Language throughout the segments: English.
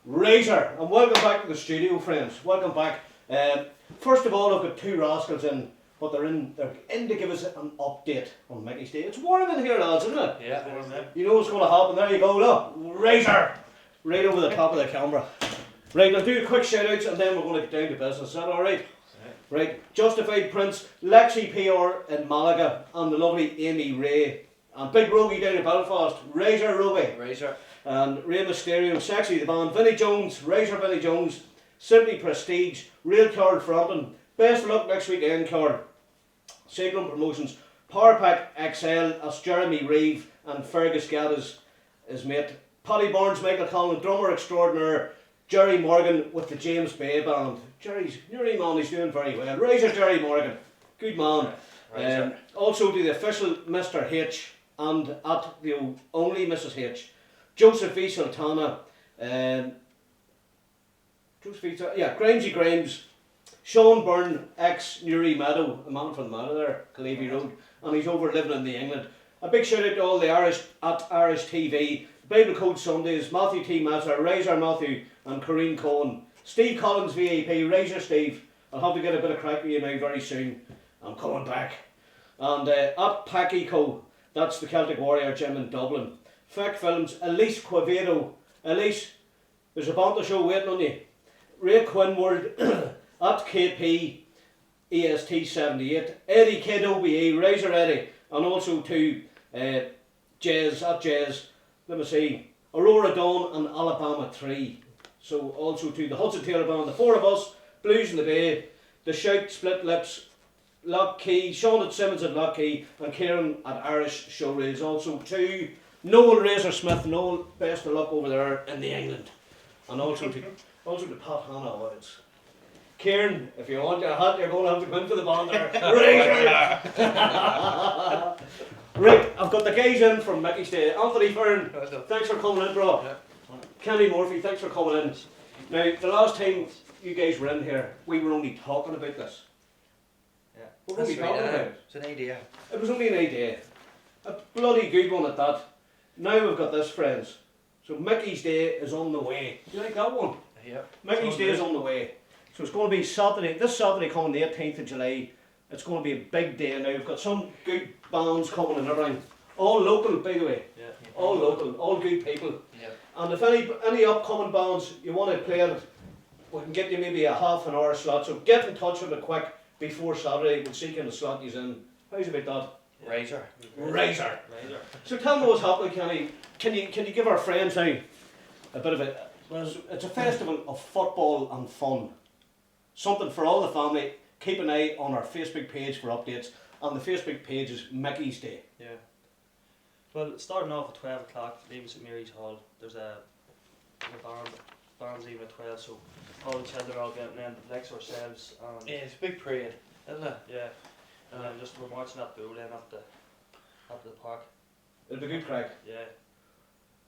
Razor, and welcome back to the studio, friends. Welcome back. First of all, I've got two rascals in, but they're in to give us an update on Mickey's Day. It's warm in here, lads, isn't it? Yeah, warm there. You know what's going to happen. There you go, look. Razor! Right over the top of the camera. Right, I'll do quick shout outs and then we're going to get down to business. Is that alright? Right, Justified Prince, Lexi PR in Malaga, and the lovely Amy Ray. And Big Rogie down in Belfast, Razor Rogie. Razor. And Ray Mysterio, Sexy the Band, Vinnie Jones, Razor Vinnie Jones, Simply Prestige, Real Card Frampton, Best of Luck next weekend card, Sacrum Promotions, Power Pack XL, that's Jeremy Reeve, and Fergus Gaddis, his mate, Paddy Barnes, Michael Collin, drummer extraordinaire, Jerry Morgan with the James Bay Band. Jerry's man, he's doing very well. Razor Jerry Morgan, good man. Also to the official Mr. H and at the only Mrs. H, Joseph V. Sultana, Grimesy Grimes, Sean Byrne, ex Newry Meadow, a man from the Meadow there, Calevi Road, and he's over living in the England. A big shout out to all the Irish at Irish TV, Bible Code Sundays, Matthew T. Mazza, Razor Matthew, and Corrine Cohen. Steve Collins VAP, Razor Steve. I'll have to get a bit of crack with you now very soon. I'm coming back. And at Packy Co, that's the Celtic Warrior gym in Dublin. Feck Films, Elise Quevedo. Elise, there's a Banter show waiting on you. Ray Quinward at KP EST 78. Eddie Kid OBE, Razor Eddie. And also to Jazz at Jazz. Let me see. Aurora Dawn and Alabama 3. So also to the Hudson Taylor Band, the four of us, Blues in the Bay, the Shout, Split Lips, Lock Key, Sean at Simmons at Lock Key, and Kieran at Irish Showreels. Also to Noel Razor Smith. Noel, best of luck over there in the England. And also to Pat Hannah Awards. Kieran, if you want your hat, you're going to have to go in for the band there. Right, I've got the guys in from Mickey's Day. Anthony Byrne, thanks for coming in, bro. Yeah. Kenny Murphy, thanks for coming in. Now, the last time you guys were in here, we were only talking about this. Yeah. What were we talking about? It's an idea. It was only an idea. A bloody good one at that. Now we've got this, friends. So Mickey's Day is on the way. Do you like that one? Yeah. Mickey's Day is on the way. So it's going to be Saturday, this Saturday coming the 18th of July. It's going to be a big day now. We've got some good bands coming and everything. All local, by the way. Yeah. All local, all good people. Yeah. And if any upcoming bands you want to play it, we can get you maybe a half an hour slot. So get in touch with it quick before Saturday. We'll see kind of slot you in. How's about that? Razor. Razor. So tell me what's happening, Kenny. Can you give our friends now a bit of a... Well, it's a festival of football and fun. Something for all the family. Keep an eye on our Facebook page for updates. And the Facebook page is Mickey's Day. Yeah. Well, starting off at 12 o'clock, leaving St Mary's Hall, there's a band's even at 12, so all the children are all getting in, next to ourselves. Yeah, it's a big parade, isn't it? Yeah. And then just we're marching up the old end up the park. It'll be good crack. Yeah.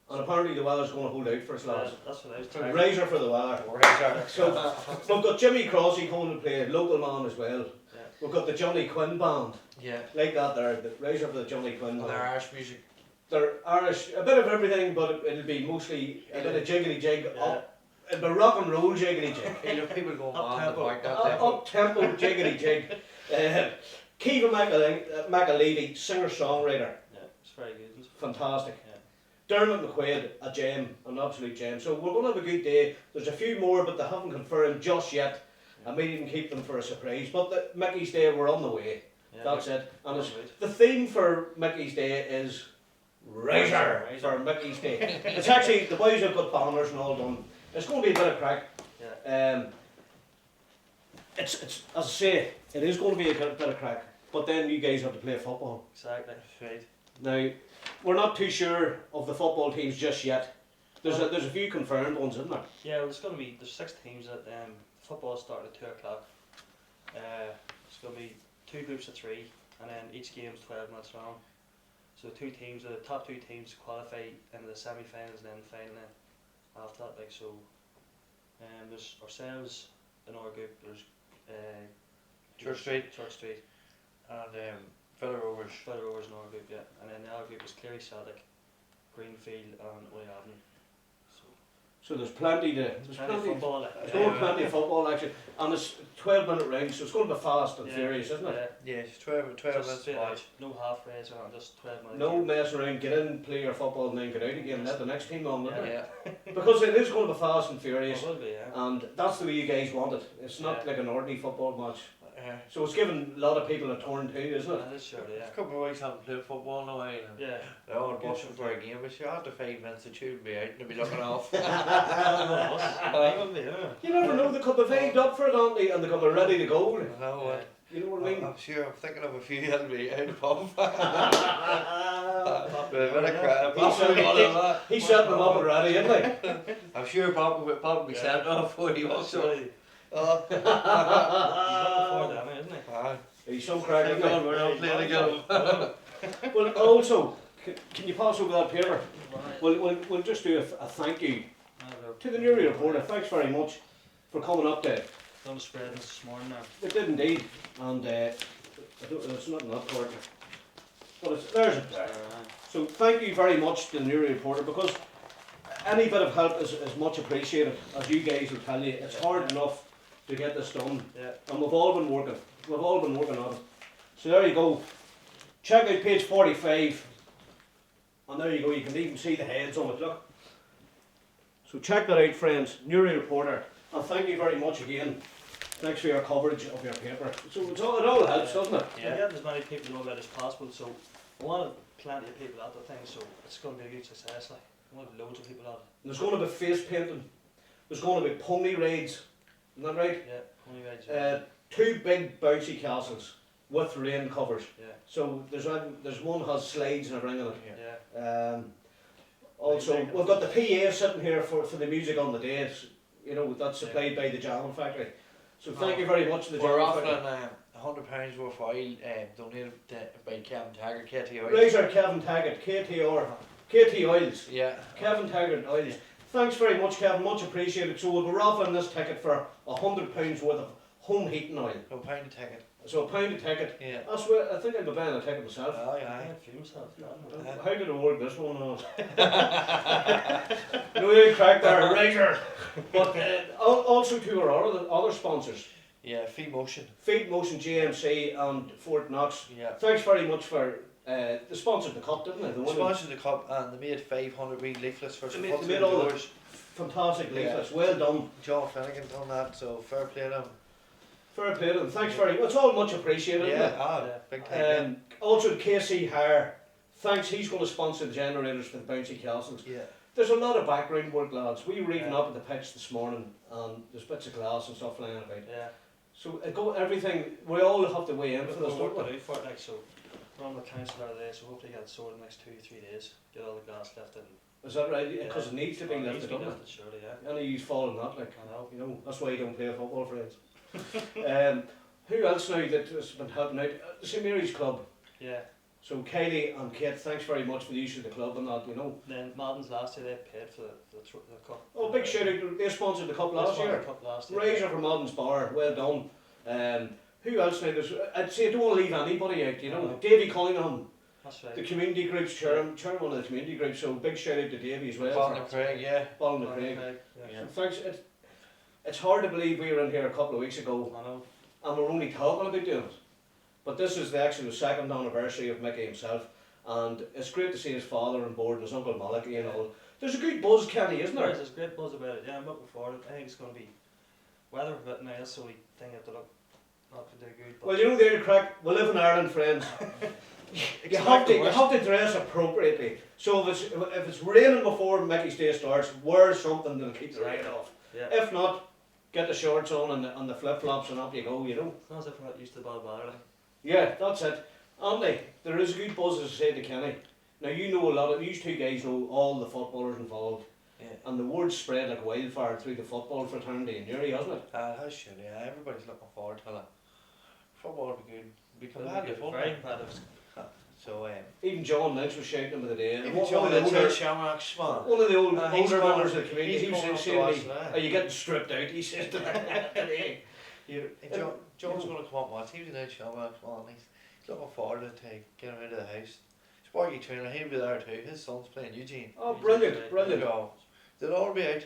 And apparently the weather's going to hold out for us, lads. That's what I was trying. Razor for the weather. Razor. So we've got Jimmy Crossy coming to play, local man as well. Yeah. We've got the Johnny Quinn band. Yeah. Like that there, the Razor for the Johnny Quinn band. They're Irish music. They're Irish, a bit of everything, but it'll be mostly a bit of jiggly jig. Yeah. It'll be rock and roll jiggly jig. You know, people go Up tempo jiggly jig. Kiva McAlevey, singer songwriter. Yeah, it's very good. It's fantastic. Yeah. Dermot McQuaid, a gem, an absolute gem. So we're going to have a good day. There's a few more, but they haven't confirmed just yet. I may even keep them for a surprise. But the Mickey's Day, we're on the way. Yeah, that's it. And the theme for Mickey's Day is Razor for Mickey's Day. It's actually, the boys have got banners and all done. It's going to be a bit of crack. Yeah. It's as I say, it is going to be a bit of crack. But then you guys have to play football. Exactly. Right. Now, we're not too sure of the football teams just yet. There's a few confirmed ones, isn't there? Yeah, well, there's 6 teams at football starting at 2 o'clock. It's going to be 2 groups of 3, and then each game's 12 minutes long. So the top 2 teams qualify into the semi-finals, and then the final after that. Like so, there's ourselves in our group. There's Church Street, and Villa Rovers in our group, yeah. And then the other group is Cleary Celtic, Greenfield, and Oyaden. So there's plenty to. There's plenty of football. There's going to be plenty of football action, and it's 12-minute rounds, so it's going to be fast and furious, isn't it? Yeah. Yeah, it's 12 Just minutes. straight out, no half race or just 12 minutes. No messing around, get in, play your football, and then get out again. Let the next team on, isn't it? Yeah. Because it is going to be fast and furious, It will be, yeah. and that's the way you guys want it. It's not Yeah. like an ordinary football match. Yeah. So it's giving a lot of people a turn too, isn't it? That is surely, A yeah. couple of weeks haven't played football in a while. And Yeah. they're all watching for a game, but you after 5 minutes the tune will be out and they'll be looking off. It will be, yeah. You never know, they could be vibed up for it, aren't they? And they could be ready to go. You know, You know what I mean? I'm sure, I'm thinking of a few that'll be out of pub. He's setting them up already, isn't he? I'm sure Bob will be sent off before he walks up. He's not before them, isn't he? He's some crack, Thank isn't God he? we're not playing again. Well, also, can you pass over that paper? We'll just do a thank you to the Newry reporter. Thanks very much for coming up there. Done spread this morning now. It did indeed, and it's not in that corner, but there's it there. So thank you very much to the Newry reporter, because any bit of help is much appreciated, as you guys will tell you. It's hard enough to get this done, Yeah. and we've all been working on it. So there you go. Check out page 45, and there you go. You can even see the heads on it. Look. So check that out, friends. Newry reporter, and thank you very much again. Thanks for your coverage of your paper. So it all helps, doesn't it? Yeah. Get as many people to know about it as possible. So I wanted plenty of people at the thing, so it's going to be a good success. Like, I want loads of people at it. There's going to be face painting. There's going to be pony raids. Isn't that right? Yeah, pony rides. Yeah. 2 big bouncy castles with rain covers. Yeah. So there's one has slides and everything in it. Yeah. Also, we've got the PA sitting here for the music on the days. You know, that's supplied by the Jam Factory. So thank you very much to the We're Jam offering Factory. £100 worth of oil donated by Kevin Taggart, KT Oil. Razor Kevin Taggart, KT Oils. Yeah. Kevin Taggart Oils. Thanks very much, Kevin. Much appreciated. So we're offering this ticket for £100 worth of home heating oil. No pound a ticket. So £1 a ticket. Yeah. That's what I think I'd be buying a ticket myself. Oh, I yeah. had a few myself. How did I work this one out? No, you cracked there, Razor. But also to our other sponsors, Yeah, Fee Motion. Feed Motion GMC and Fort Knox. Yeah. Thanks very much for they sponsored the cup, didn't they? They sponsored the cup and they made 500 wee leaflets for some They puts made all the indoors. fantastic Yeah. leaflets. Well done. John Finnegan done that, so fair play to him. Fair play to them. Thanks very much. It's all much appreciated, isn't Yeah, it? big time. Also KC Hire. Thanks, he's going to sponsor the generators for the bouncy castles. Yeah. There's a lot of background work, lads. We were even up at the pitch this morning, and there's bits of glass and stuff flying about. Yeah. So everything, we all have to weigh in for We've this, got work don't to we? do for it, like, so we're on the councillor there, so hopefully get it sorted in the next 2 or 3 days. Get all the gas lifted. Is that right? Yeah. Because it needs to be It needs lifted, to be doesn't it? lifted, surely, yeah. Any use falling that, like, I know. you know, that's why you don't play football, friends. Who else now that has been helping out? The St Mary's Club. Yeah. So Kylie and Kate, thanks very much for the use of the club and that, you know. Then Madden's last year they paid for the cup. Oh, big shout out, they sponsored the cup last year. The cup last year. Razor for Madden's Bar, well done. Who else now? I'd say I don't want to leave anybody out, you know. No. Davy Cunningham, That's right. the community group's chairman of the community group, so big shout out to Davy as well. Bonnie Craig, yeah. Craig. Yeah. So thanks. It's hard to believe we were in here a couple of weeks ago I know. and we're only talking about doing it. But this is the second anniversary of Mickey himself, and it's great to see his father on board and his uncle Malachy and all. There's a good buzz, Kenny, isn't there? There's great buzz about it. Yeah, I'm looking forward to it. I think it's going to be weather a bit now. That's the only thing I have to look not to do good. But Well, you know the crack. We live in Ireland, friends. You have to dress appropriately. So if it's raining before Mickey's Day starts, wear something that'll keep the rain off. yeah. If not, get the shorts on and the flip flops and up you go. You know. It's not as if we're not used to the bad weather. Like. Yeah, that's it. Andy, there is a good buzz, as I said to Kenny. Now you know a lot of these two guys know all the footballers involved, Yeah. and the word spread like wildfire through the football fraternity in Newry, hasn't it? That's sure, yeah. Everybody's looking forward to it. Football will be good. Be It'll be competitive, good, won't very it? competitive. So, Even John Lynch was shouting him the other day. even One John of the older- Shamrocks, man. One of the old, He's older coming- members of the community, he's he was coming up saying to to me, us now. are you getting stripped out? He said to me. John's going to come up once. He was in that Shamrocks, man. He's looking forward to get him out of the house. Sparky Trainer, he'll be there too. His son's playing Eugene. Oh, brilliant, brilliant. So, they'll all be out.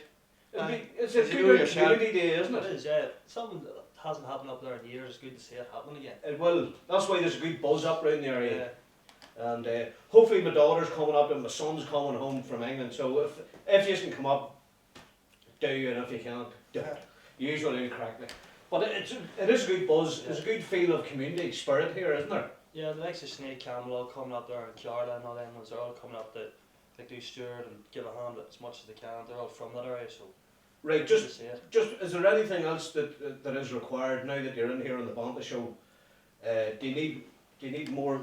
It's a You know good yourself. community day, isn't It it? is, yeah. Something that hasn't happened up there in years. It's good to see it happening again. It will. That's why there's a good buzz up around the area. Yeah. And hopefully my daughter's coming up and my son's coming home from England. So if you can come up, do, and if you can't, do it. Usually correctly. But it is a good buzz. There's a good feel of community spirit here, isn't there? Yeah, the likes of Snake Camel all coming up there, and Clara and all them ones are all coming up to like do Stewart and give a hand as much as they can. They're all from that area, so Right. good to see it. Just is there anything else that is required now that you're in here on the Banter show? Do you need more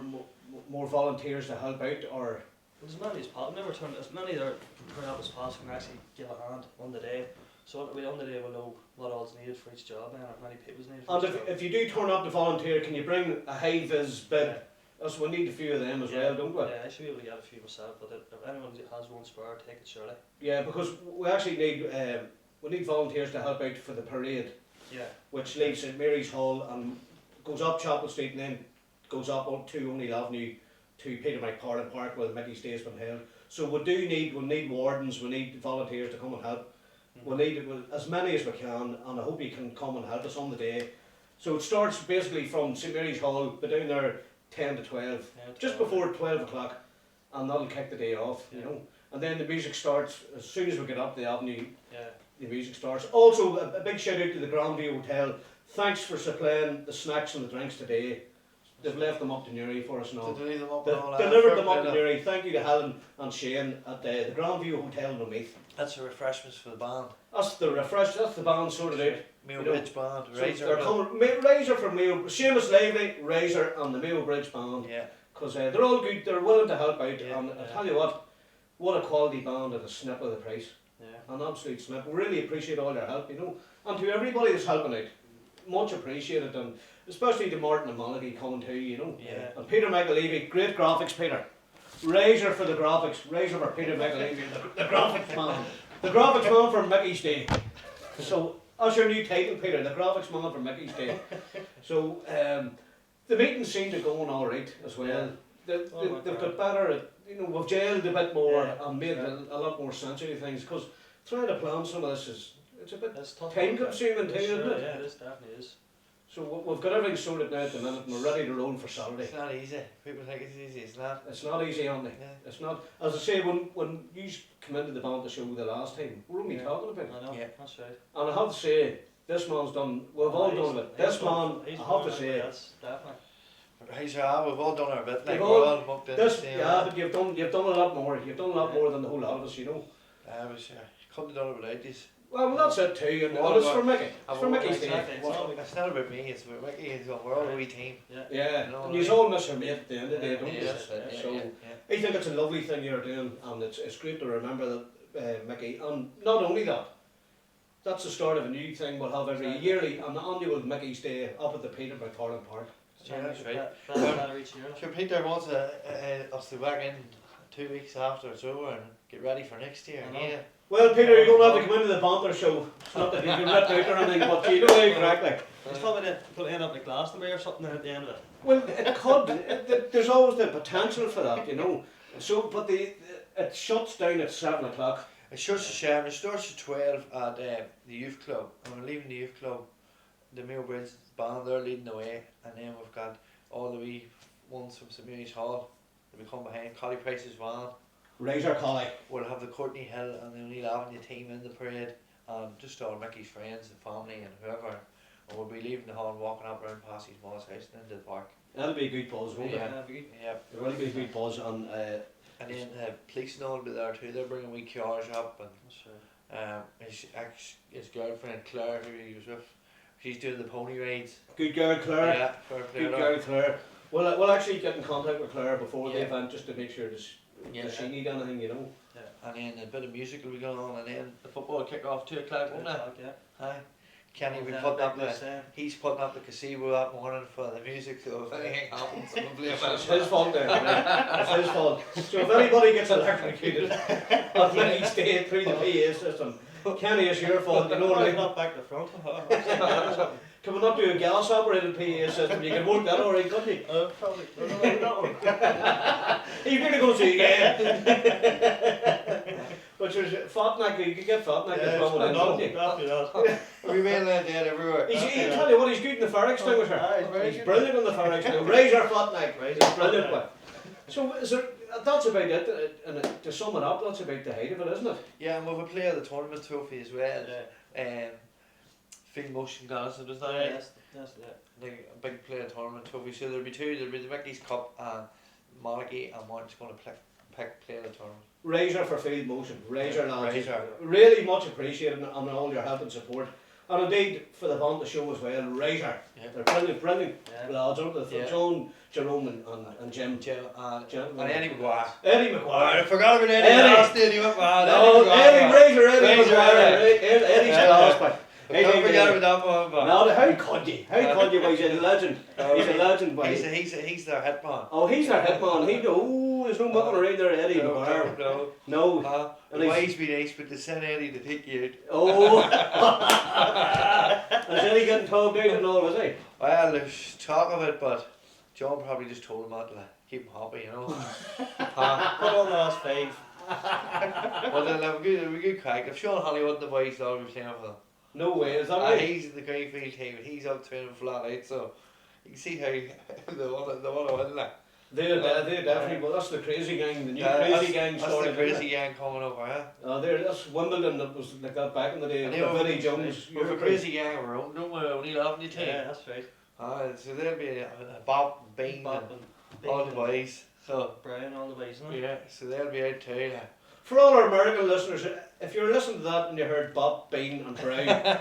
volunteers to help out, or? As many as possible. Never turn as many that turn up as possible can actually give a hand on the day. So on the day we'll know what all's needed for each job and how many people's needed for And each job. if you do turn up to volunteer, can you bring a high vis bib? Yeah. That's we need a few of them as well, don't we? Yeah, I should be able to get a few myself, but if anyone has one spare, take it surely. Yeah, because we actually need volunteers to help out for the parade, Yeah. which leaves St Mary's Hall and goes up Chapel Street and then goes up to O'Neill Avenue to Peter McParlin Park where the Mickey's Day has been held. So we need wardens, we need volunteers to come and help. We need as many as we can, and I hope you can come and help us on the day. So it starts basically from St Mary's Hall, but down there 10 to 12, just before 12 o'clock, and that'll kick the day off, you know. And then the music starts as soon as we get up the avenue. Yeah. The music starts. Also, a big shout out to the Grandview Hotel. Thanks for supplying the snacks and the drinks today. They've left them up to Newry for us now. Delivered them up They and all that. delivered them up to Newry. Thank you to Helen and Shane at the Grandview Hotel in Meath. That's the refreshments for the band. That's the refresh. That's the band sorted out. Mayo You know, Bridge band, So Razor. they're coming. Razor from Mayo. Seamus Lively, Razor, and the Mayo Bridge band. Yeah. Because they're all good. They're willing to help out. Yeah, And I yeah. tell you what a quality band at a snip of the price. Yeah. An absolute snip. We really appreciate all their help, you know. And to everybody that's helping out, much appreciated, and especially to Martin and Malachy coming too, you know. Yeah. And Peter McAlevey, great graphics, Peter. Razor for the graphics, Razor for Peter McAlevey, the graphics man. The graphics man for Mickey's Day. So that's your new title, Peter, the graphics man for Mickey's Day. So the meetings seem to go on all right as well. They've got better, you know, we've jailed a bit more and made a lot more sensory things, because trying to plan some of this it's a bit It's tough. time consuming too, isn't it? Yeah, it is, definitely is. So we've got everything sorted now at the minute and we're ready to roll for Saturday. It's not easy. People think it's easy. It's not. It's not easy, Andy. Yeah. It's not. As I say, when you come into the Banter show the last time, we're only talking about it. I know, Yeah. that's right. And I have to say, this man's done, we've all done it. This man, I have to say, Yes, definitely. We've all done our bit. Like, We've we're all- all mucked in. this, the same yeah, way. but you've done a lot more. You've done a lot Yeah. more than the whole lot of us, you know. I was couldn't have done it without these. Well, that's it too, and Well, it's for Mickey. It's for Mickey's Day. Exactly. It's not about me. It's about Mickey. We're all a wee team. Yeah. Yeah, No, and you all miss your mate at the end of the day, don't you? Yes, So, yeah. I think it's a lovely thing you're doing, and it's great to remember that, Mickey. And not only that, that's the start of a new thing we'll have every yearly, an annual Mickey's Day up at the Peter McParlin Park. Yeah, that's right. Better each year. Sure, Peter wants us to be back in 2 weeks after it's over and get ready for next year. I know. Yeah. Well, Peter, you're going to have to come into the Banter show. It's not that you can let out or anything, but you know how correctly. It's probably to put end up like Glastonbury or something at the end of it. Well, it could. There's always the potential for that, you know. So, but it shuts down at 7 o'clock. It starts at 7, it starts at 12 at the youth club. And we're leaving the youth club, the Mayo Bridge band, they're leading the way. And then we've got all the wee ones from St Mary's Hall that we come behind, Collie Price's van. Razor Collie. We'll have the Courtney Hill and the O'Neill Avenue team in the parade, and just all Mickey's friends and family and whoever. And we'll be leaving the hall and walking up around past his mom's house and into the park. That'll be a good buzz, won't it? Yeah. Be good. Yeah. It will be a good buzz, and And then police and all will be there too. They're bringing wee cars up, and That's right. his girlfriend Claire, who he was with, she's doing the pony rides. good girl Claire. Yeah, fair play Good to girl her. Claire. We'll actually get in contact with Claire before the Yeah. event just to make sure does she need anything, you know. And then a bit of music will be going on, and then the football will kick off 2 o'clock, won't it? Yeah. Aye. Kenny will be Yeah, putting up big the. He's putting up the gazebo that morning for the music, so if anything happens, I'm blame It's him. his fault then. It's his fault. So if anybody gets electrocuted at Mickey's Day through the PA system, Kenny, it's your fault, you know what I Probably mean? not back to front. Can we not do a gas operated PA system? You can work that alright, couldn't you? Probably. That one. You're going to go see again. But there's Fatnack, you can get Fatnack as well, couldn't you? After that. We made that dead everywhere. He's, I tell you what, he's good in the fire extinguisher. Aye, very He's good. brilliant in the fire extinguisher. Razor Fatnack. Razor He's brilliant. Fatnack. But. So is there, that's about it, and to sum it up, that's about the height of it, isn't it? Yeah, and we've a player of the tournament trophy as well. Yeah. Field motion gas, so there's not That's like a big player of the tournament trophy. So there'll be two. There'll be the Mickey's Cup and Monarchy, and one's going to pick player of the tournament. Razor for field motion. Razor lads. Razor. Really much appreciated on all your help and support. And indeed for the Banter show as well, Razor. Yeah. They're brilliant Yeah. lads, aren't they? Yeah. John, Jerome and Jim. Jim and Jim Eddie McGuire. Eddie I McGuire. forgot about Eddie. Eddie. Last day he went mad. No, Eddie Razor, Eddie Razor, McGuire. Eddie's class, but Don't forget about that one, but no, how could you? How could you? Well, he's a legend. He's a legend, but he's their hitman. oh, he's our hitman. There's no mucking around there, Eddie McGuire. No. No. The way's been nice, but they sent Eddie to take you out. Oh. Is Eddie getting told out and all, is he? Well, there's talk of it, but John probably just told him that to keep him happy, you know. Put on the last 5. But they'll have a good crack. If Sean Hollywood and the boys thought we were playing for them. No way, is that right? He's in the Greenfield team and he's up training flat out, so you can see how they want to win that. They're definitely, well, that's the crazy gang, the new crazy gang That's started. the crazy gang coming over, yeah. That's Wimbledon that was like that back in the day. And With Vinnie Jones. We've a crazy gang of our own, don't we? Only laughing at you. Yeah, that's right. So there'll be a Bob, Bean, Bob and and all the boys. So Brian, all the boys, isn't it? yeah, so they'll be out too. For all our American listeners, if you're listening to that and you heard Bob, Bean and Brown,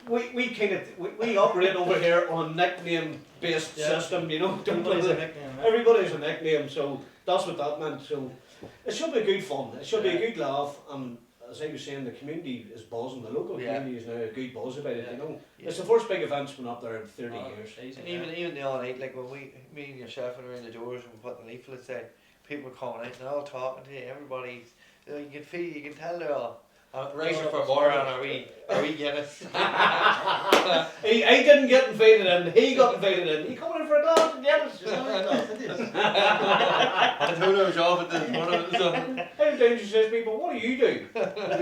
we operate over here on nickname based system, you know. Everybody's a nickname, right? Everybody's a nickname, so that's what that meant. So it should be good fun. It should be a good laugh. And as I was saying, the community is buzzing. The local community is now a good buzz about it. You know, it's the first big event's been up there in 30 years. Easy, And even the all night, like when me and yourself went around the doors and we put the leaflets there, people were coming out and they're all talking to you. Everybody's, you can feel, you can tell they're all. Razor for more and are we Guinness? I didn't get invited in. He got invited in. He coming in for a glass of Guinness. I told her I was off at this morning. So. How down she says, people, what do you do?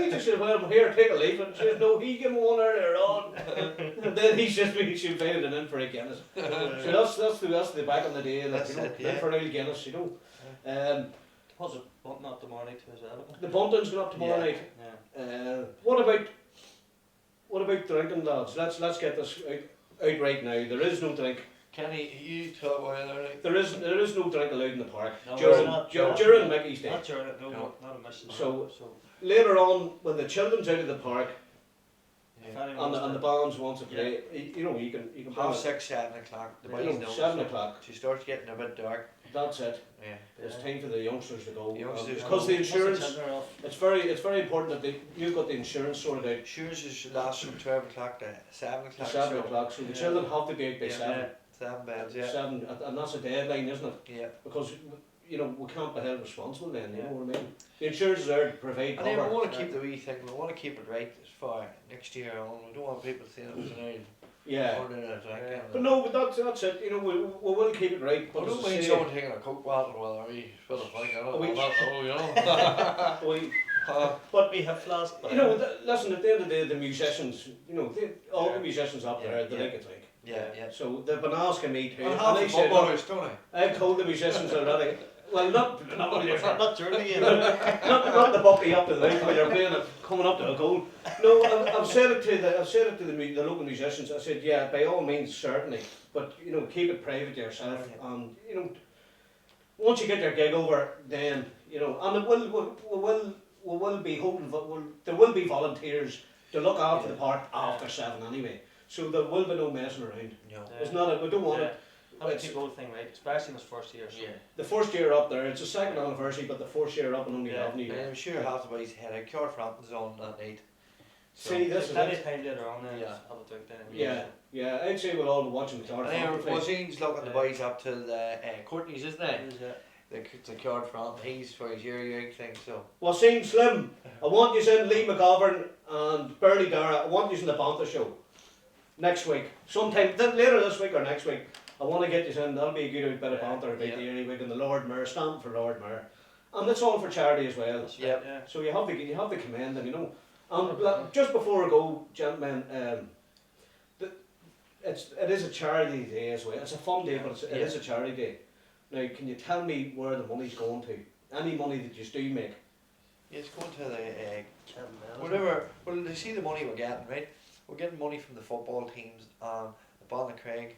He just said, well, I'm here, take a leaflet. She says, no, he gave me one earlier on. And then he says, she invited him in for a Guinness. So that's the back in the day, like, you know, in for an old Guinness, you know. Was it bunting up tomorrow night too as well? The bunting's going up tomorrow night. Yeah. What about drinking, lads? Let's get this out right now. There is no drink. Kenny, you talk about it. There is no drink allowed in the park No, during Mickey's Day. Not during it, no, not a mission. So later on, when the children's out of the park if anyone and the bands want to play, you know, you can bring 6:30, it, 7 o'clock. The you boys know, know. 7 o'clock. She starts getting a bit dark. That's it. Yeah. It's time for the youngsters to go. Youngsters Because go. the insurance, it's very important that you've got the insurance sorted out. Insurance is lasts from 12 o'clock to 7 o'clock. 7 o'clock, so the children have to be out by 7. 7 bells, yeah. 7, and that's a deadline, isn't it? Yeah. Because, you know, we can't be held responsible then, you know what I mean? The insurance is there to provide And then we cover. want to keep the wee thing, we want to keep it right as far next year on. We don't want people saying it was an old. Yeah. Yeah. But no, but that's it, you know, we will keep it right. I But don't as I mind say, someone taking a coke bottle while are we full of fun, you know. We- You know. But we have flasks. you know, listen, at the end of the day, the musicians, you know, all the musicians up there, they like a drink. Yeah. So the bananas can eat too. And And half I the said, footballers, don't I? I've told the musicians already. Well, not Not during the game. not the bucky up to the line when you're playing it, coming up to a goal. No, I've said it to the local musicians. I said, yeah, by all means, certainly, but you know, keep it private to yourself. And you know, once you get your gig over, then you know, and we will be holding. There will be volunteers to look after the park after 7 anyway. So there will be no messing around. No. It's not. We don't want it. How many people think right, especially in his first year. So. Yeah. The first year up there, it's the second anniversary, but the first year up and only half new And year. I'm sure half the boys had a cure Frampton's on that night. See, this is Any it. time later on, then Yeah. have a drink then. Yeah, I'd say we'll all be watching the And Clark then Fountain play. Wazine's looking the boys up to the Courtney's, isn't it? Yeah. The cured Frampton, he's for his year thing, so. Wasim Slim, I want you in Lee McGovern and Burley Dara. I want you in the Banter show. next week, sometime later this week or next week. I want to get you in. That'll be a good bit of Yeah, banter about yeah. the Erie and the Lord Mayor, standing for Lord Mayor, and it's all for charity as well. That's Yeah. right, yeah. So you have to commend them, you know. And just before we go, gentlemen, it is a charity day as well. It's a fun day, but it is a charity day. Now, can you tell me where the money's going to? Any money that you do make? Yeah, it's going to the Kevin Bell, isn't it? whatever. Well, you see the money we're getting, right? We're getting money from the football teams and the Ballinacraig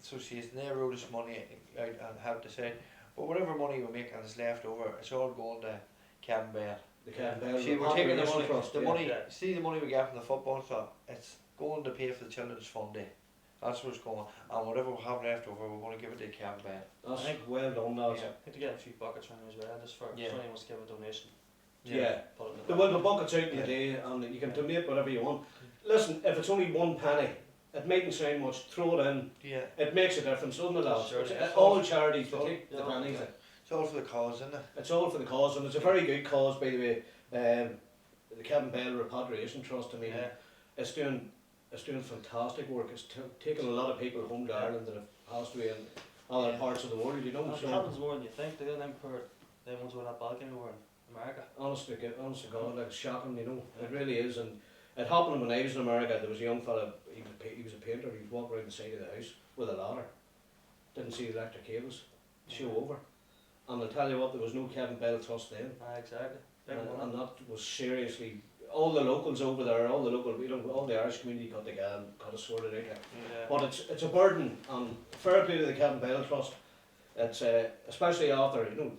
Association. They wrote us money out and have to say, but whatever money we make and is left over, it's all going to Kevin Bell. The Kevin Bell See, we're taking the Repatriation money. Trust, The yeah. money. Yeah. See the money we get from the football club. It's going to pay for the children's fund day. That's where it's going. And whatever we have left over, we're going to give it to Kevin Bell. That's I think- well done, lads. Yeah. I think to get a few buckets around as well, just for Yeah. if anyone wants to give a donation. Yeah. Put it in the There will be buckets out in the day, and you can donate whatever you want. Listen, if it's only 1 penny, it mightn't sound much. Throw it in. Yeah. It makes a difference, doesn't it, lads? Sure, It's- yeah. all charities It's all- take the yeah. pennies. It's all for the cause, isn't it? It's all for the cause, and it's a very good cause, by the way. The Kevin Bell Repatriation Trust, I mean, Yeah. it's doing fantastic work. It's taking a lot of people home to Ireland that have passed away in other Yeah. parts of the world, you know. It So, happens more than you think. They them ones with that balcony over in America. honest to God, like, it's shocking, you know. It really is, and it happened when I was in America. There was a young fella. He was a painter. He was walking around the side of the house with a ladder. Didn't see the electric cables. Show over. And I'll tell you what, there was no Kevin Bell Trust then. Exactly. Big And money. that was seriously, all the locals over there, all the Irish community got together and got it sorted out. Yeah. But it's a burden, and fair play to the Kevin Bell Trust. It's especially after, you know,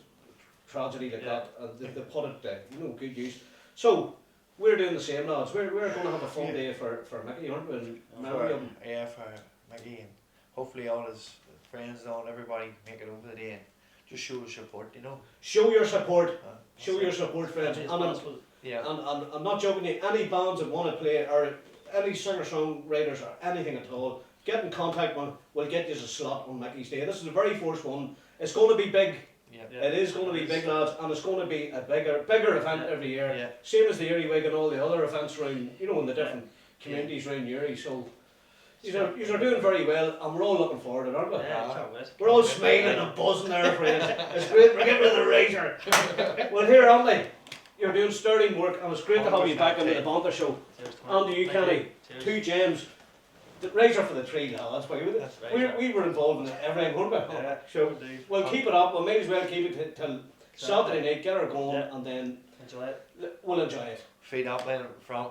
tragedy like Yeah. that, and they put it, good use. So, we're doing the same, lads. We're going to have a fun Yeah. day for Mickey, aren't we? In memory of him. Yeah, for Mickey, and hopefully all his friends and everybody make it over the day and just show support, you know. Show your support. Uh, Show your support, friends. It's And possible. yeah. I'm not joking you, any bands that want to play, or any singer-songwriters or anything at all, get in contact with, we'll get you a slot on Mickey's Day. This is the very first one. It's going to be big. Yeah. Yeah. It is going to be big, lads, and it's going to be a bigger event every year. Yeah. Same as the Erie and all the other events around, in the different communities around Erie. So, these are doing very well, and we're all looking forward to it, aren't we? Yeah, can't wait. We're all smiling and buzzing there, friends. It's great. We're getting rid of the razor. Well, here, Andy, you're doing sterling work, and it's great to have you back into the Banter show. Cheers, And to you, Thank Kenny. Cheers. 2 gems. The razor for the tree, lads. That's right. We were involved in everything, weren't we? Yeah, So, indeed. we'll keep it up. We may as well keep it till Saturday night, get her going, Yeah. and then Enjoy it. we'll enjoy it. Feed up then from.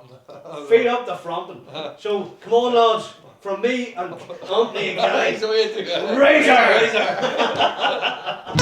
Feet up the Frampton. So, come on, lads. From me and Anthony and Kenny. Razor! Razor!